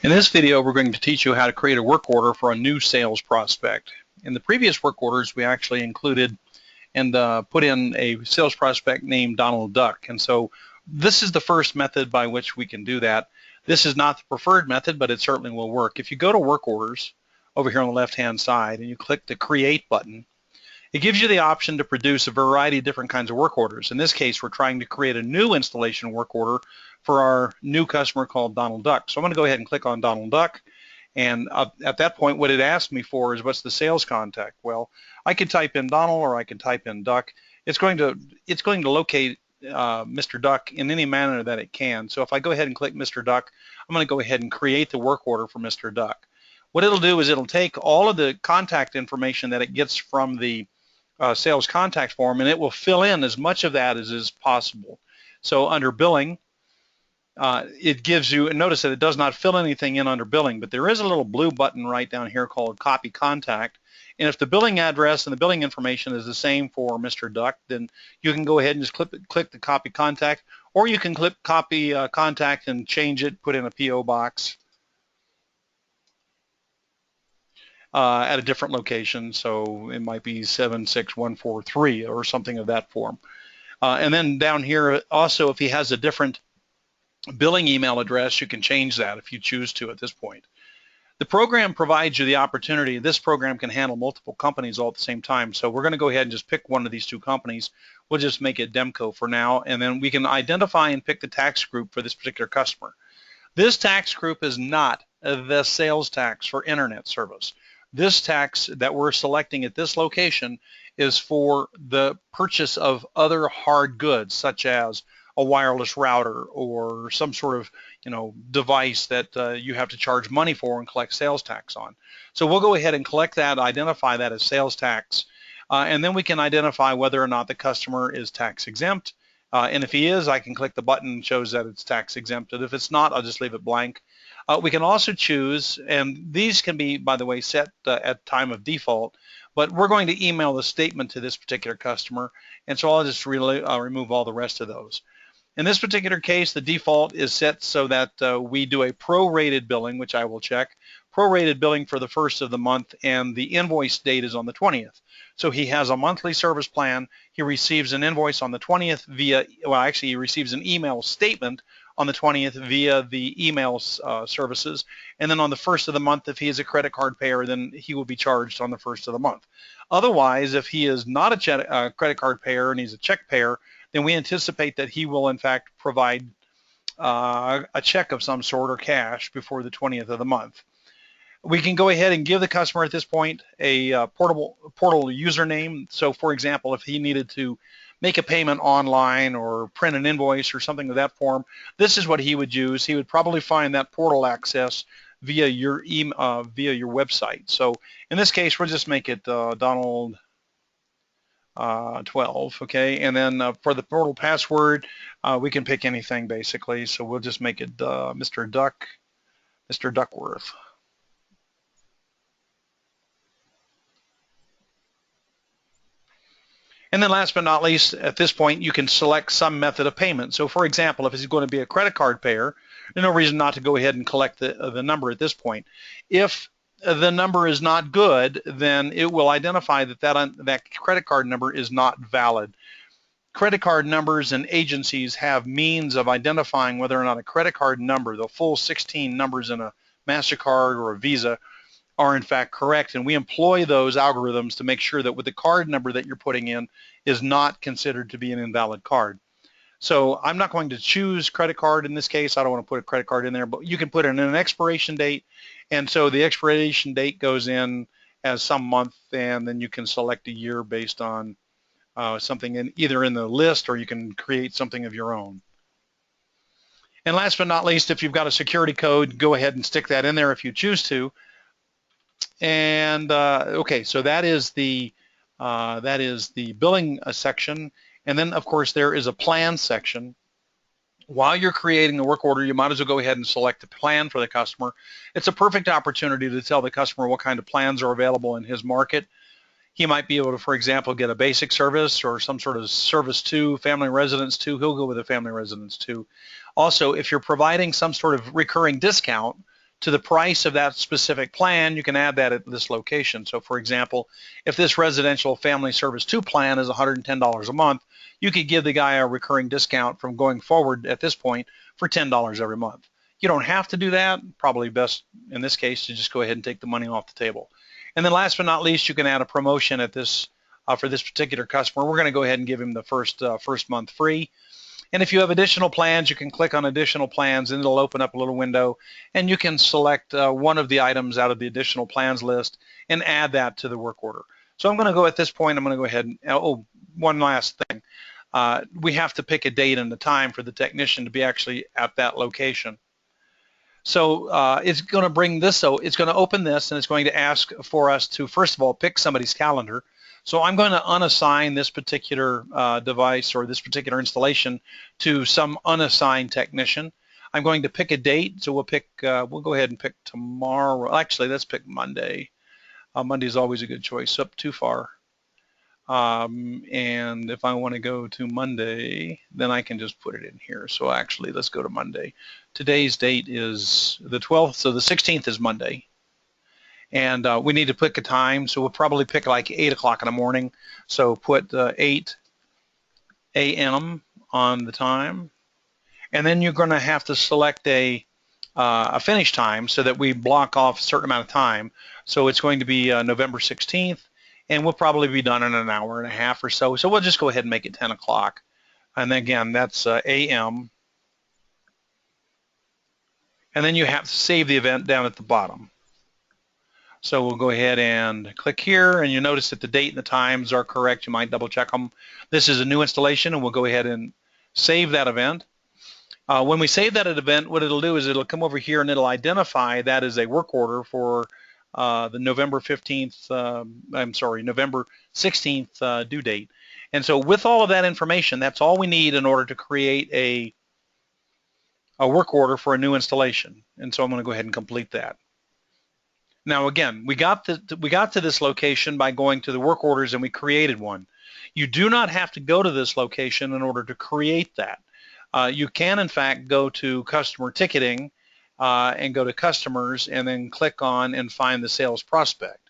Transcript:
In this video, we're going to teach you how to create a work order for a new sales prospect. In the previous work orders, we actually included and put in a sales prospect named Donald Duck. And so this is the first method by which we can do that. This is not the preferred method, but it certainly will work. If you go to work orders over here on the left-hand side and you click the create button, it gives you the option to produce a variety of different kinds of work orders. In this case, we're trying to create a new installation work order for our new customer called Donald Duck. So I'm going to go ahead and click on Donald Duck. And at that point, what it asked me for is what's the sales contact? Well, I can type in Donald or I can type in Duck. It's going to locate Mr. Duck in any manner that it can. So if I go ahead and click Mr. Duck, I'm going to go ahead and create the work order for Mr. Duck. What it'll do is it'll take all of the contact information that it gets from the sales contact form, and it will fill in as much of that as is possible. So under billing, it gives you, and notice that it does not fill anything in under billing, but there is a little blue button right down here called copy contact. And if the billing address and the billing information is the same for Mr. Duck, then you can go ahead and just click the copy contact, or you can click copy contact and change it, put in a P.O. box at a different location. So it might be 76143 or something of that form. And then down here also, if he has a different billing email address, you can change that if you choose to at this point. The program provides you the opportunity. This program can handle multiple companies all at the same time. So we're going to go ahead and just pick one of these two companies. We'll just make it Demco for now, and then we can identify and pick the tax group for this particular customer. This tax group is not the sales tax for internet service. This tax that we're selecting at this location is for the purchase of other hard goods, such as a wireless router or some sort of device that you have to charge money for and collect sales tax on. So we'll go ahead and collect that, identify that as sales tax, and then we can identify whether or not the customer is tax exempt. And if he is, I can click the button that shows that it's tax exempted. If it's not, I'll just leave it blank. We can also choose, and these can be, by the way, set at time of default, but we're going to email the statement to this particular customer, and so I'll just remove all the rest of those. In this particular case, the default is set so that we do a prorated billing, which I will check. Prorated billing for the first of the month, and the invoice date is on the 20th. So he has a monthly service plan. He receives an invoice on the 20th via, well, actually he receives an email statement on the 20th via the email services. And then on the first of the month, if he is a credit card payer, then he will be charged on the first of the month. Otherwise, if he is not a credit card payer and he's a check payer, then we anticipate that he will in fact provide a check of some sort or cash before the 20th of the month. We can go ahead and give the customer at this point a portal username. So for example, if he needed to make a payment online or print an invoice or something of that form, this is what he would use. He would probably find that portal access via your website. So in this case, we'll just make it Donald 12, okay? And then for the portal password, we can pick anything basically. So we'll just make it Mr. Duck, Mr. Duckworth. And then last but not least, at this point, you can select some method of payment. So for example, if he's going to be a credit card payer, there's no reason not to go ahead and collect the number at this point. If the number is not good, then it will identify that credit card number is not valid. Credit card numbers and agencies have means of identifying whether or not a credit card number, the full 16 numbers in a MasterCard or a Visa, are in fact correct, and we employ those algorithms to make sure that with the card number that you're putting in is not considered to be an invalid card. So I'm not going to choose credit card in this case. I don't want to put a credit card in there, but you can put in an expiration date, and so the expiration date goes in as some month, and then you can select a year based on something either in the list, or you can create something of your own. And last but not least, if you've got a security code, go ahead and stick that in there if you choose to. And okay, so that is the billing section, and then of course there is a plan section. While you're creating the work order, you might as well go ahead and select the plan for the customer. It's a perfect opportunity to tell the customer what kind of plans are available in his market. He might be able to, for example, get a basic service or some sort of service 2, family residence 2. He'll go with a family residence 2. Also, if you're providing some sort of recurring discount to the price of that specific plan, you can add that at this location. So for example, if this residential family service 2 plan is $110 a month, you could give the guy a recurring discount from going forward at this point for $10 every month. You don't have to do that. Probably best in this case to just go ahead and take the money off the table. And then last but not least, you can add a promotion at this for this particular customer. We're going to go ahead and give him the first month free. And if you have additional plans, you can click on additional plans and it'll open up a little window and you can select one of the items out of the additional plans list and add that to the work order. So I'm going to go at this point, I'm going to go ahead and, oh, one last thing. We have to pick a date and a time for the technician to be actually at that location. So it's going to bring this, so it's going to open this and it's going to ask for us to, first of all, pick somebody's calendar. So I'm going to unassign this particular device or this particular installation to some unassigned technician. I'm going to pick a date, so we'll go ahead and pick tomorrow. Actually, let's pick Monday. Monday is always a good choice. Up too far. And if I want to go to Monday, then I can just put it in here. So actually, let's go to Monday. Today's date is the 12th, so the 16th is Monday. And we need to pick a time, so we'll probably pick like 8 o'clock in the morning. So put 8 a.m. on the time. And then you're going to have to select a finish time so that we block off a certain amount of time. So it's going to be November 16th, and we'll probably be done in an hour and a half or so. So we'll just go ahead and make it 10 o'clock. And then again, that's a.m. And then you have to save the event down at the bottom. So we'll go ahead and click here, and you notice that the date and the times are correct. You might double check them. This is a new installation, and we'll go ahead and save that event. When we save that event, what it'll do is it'll come over here and it'll identify that as a work order for the November 15th, November 16th due date. And so with all of that information, that's all we need in order to create a work order for a new installation. And so I'm going to go ahead and complete that. Now again, we got to this location by going to the work orders and we created one. You do not have to go to this location in order to create that. You can in fact go to customer ticketing and go to customers and then click on and find the sales prospect.